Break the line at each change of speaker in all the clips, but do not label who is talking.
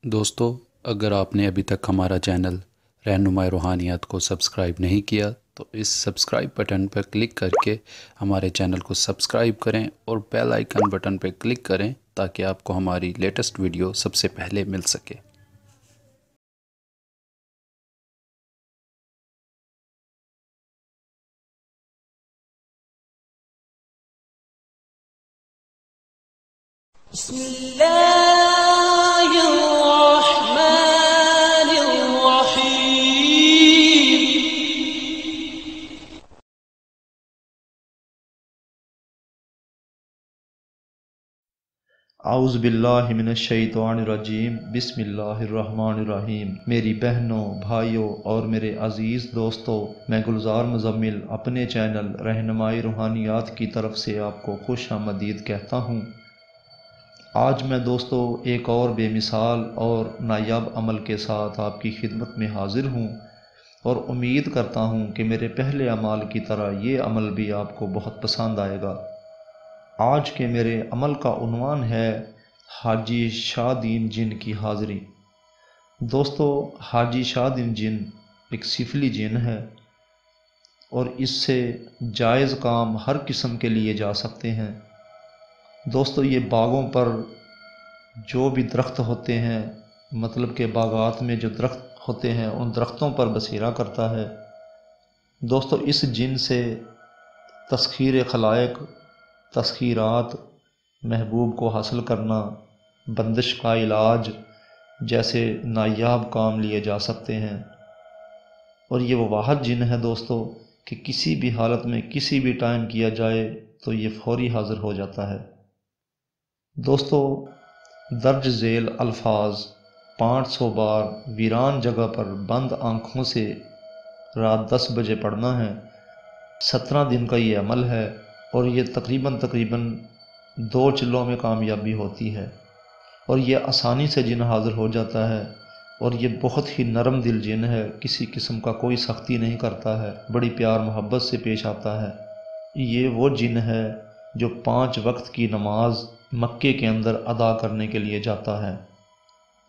दोस्तों, अगर आपने अभी तक हमारा चैनल रहनुमाई रूहानियात को सब्सक्राइब नहीं किया तो इस सब्सक्राइब बटन पर क्लिक करके हमारे चैनल को सब्सक्राइब करें और बेल आइकन बटन पर क्लिक करें ताकि आपको हमारी लेटेस्ट वीडियो सबसे पहले मिल सके।
आउज़ुबिल्लाहिमिनश्शैतानिर्रजीम बिस्मिल्लाहिर्रहमानिर्रहीम। मेरी बहनों, भाइयों और मेरे अज़ीज़ दोस्तों, मैं गुलजार मुज़म्मिल अपने चैनल रहनुमाई रूहानियात की तरफ से आपको खुश आमदीद कहता हूँ। आज मैं दोस्तों एक और बेमिसाल और नायाब अमल के साथ आपकी खिदमत में हाज़िर हूँ और उम्मीद करता हूँ कि मेरे पहले अमाल की तरह ये अमल भी आपको बहुत पसंद आएगा। आज के मेरे अमल का उन्वान है हाजी शाहदीन जिन की हाज़री। दोस्तों, हाजी शाहदीन जिन एक सिफली जिन है और इससे जायज़ काम हर किस्म के लिए जा सकते हैं। दोस्तों, ये बागों पर जो भी दरख्त होते हैं, मतलब के बागात में जो दरख्त होते हैं, उन दरख्तों पर बसेरा करता है। दोस्तों, इस जिन से तस्खीर खलाइक, तस्खीरात, महबूब को हासिल करना, बंदिश का इलाज जैसे नायाब काम लिए जा सकते हैं। और ये वो वाहद जिन है दोस्तों कि किसी भी हालत में किसी भी टाइम किया जाए तो ये फौरी हाज़िर हो जाता है। दोस्तों, दर्ज झेल अल्फाज 500 बार वीरान जगह पर बंद आँखों से रात 10 बजे पढ़ना है। 17 दिन का ये अमल है और ये तकरीबन 2 चिल्लों में कामयाबी होती है और ये आसानी से जिन हाज़िर हो जाता है। और ये बहुत ही नरम दिल जिन है, किसी किस्म का कोई सख्ती नहीं करता है, बड़ी प्यार मोहब्बत से पेश आता है। ये वो जिन है जो 5 वक्त की नमाज मक्के के अंदर अदा करने के लिए जाता है।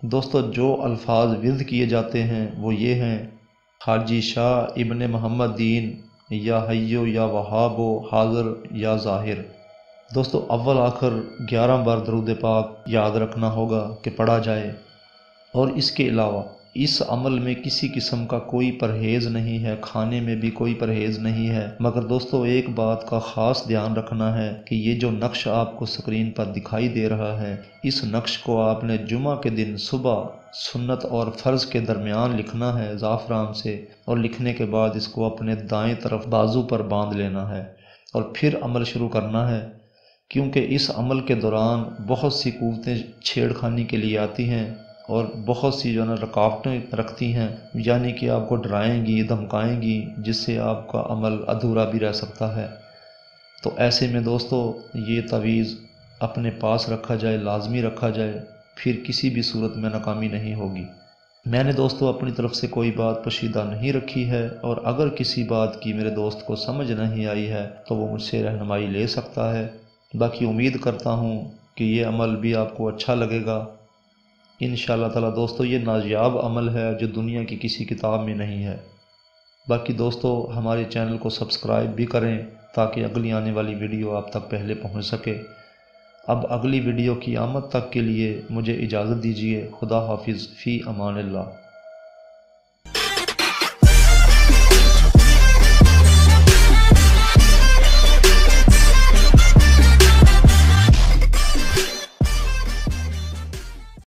दोस्तों, जो अल्फाज विर्द किए जाते हैं वो ये हैं: हाजी शाह इब्ने मोहम्मद दीन, या हय्यो या वहाबो, हाज़िर या ज़ाहिर। दोस्तों, अव्वल आखिर 11 बार दरूद पाक याद रखना होगा कि पढ़ा जाए। और इसके अलावा इस अमल में किसी किस्म का कोई परहेज़ नहीं है, खाने में भी कोई परहेज़ नहीं है। मगर दोस्तों, एक बात का ख़ास ध्यान रखना है कि ये जो नक्श आपको स्क्रीन पर दिखाई दे रहा है, इस नक्श को आपने जुमा के दिन सुबह सुन्नत और फ़र्ज़ के दरमियान लिखना है ज़ाफ़रान से, और लिखने के बाद इसको अपने दाएं तरफ बाजू पर बांध लेना है और फिर अमल शुरू करना है। क्योंकि इस अमल के दौरान बहुत सी कुव्वतें छेड़खानी के लिए आती हैं और बहुत सी जो है रुकावटें रखती हैं, यानी कि आपको डराएंगी, धमकाएंगी, जिससे आपका अमल अधूरा भी रह सकता है। तो ऐसे में दोस्तों, ये तवीज़ अपने पास रखा जाए, लाजमी रखा जाए, फिर किसी भी सूरत में नाकामी नहीं होगी। मैंने दोस्तों अपनी तरफ से कोई बात पोशीदा नहीं रखी है और अगर किसी बात की मेरे दोस्त को समझ नहीं आई है तो वो मुझसे रहनुमाई ले सकता है। बाकी उम्मीद करता हूँ कि ये अमल भी आपको अच्छा लगेगा इंशाअल्लाह ताला। दोस्तों, ये नायाब अमल है जो दुनिया की किसी किताब में नहीं है। बाकी दोस्तों, हमारे चैनल को सब्सक्राइब भी करें ताकि अगली आने वाली वीडियो आप तक पहले पहुंच सके। अब अगली वीडियो की आमद तक के लिए मुझे इजाज़त दीजिए। खुदा हाफिज़, फ़ी अमानिल्लाह।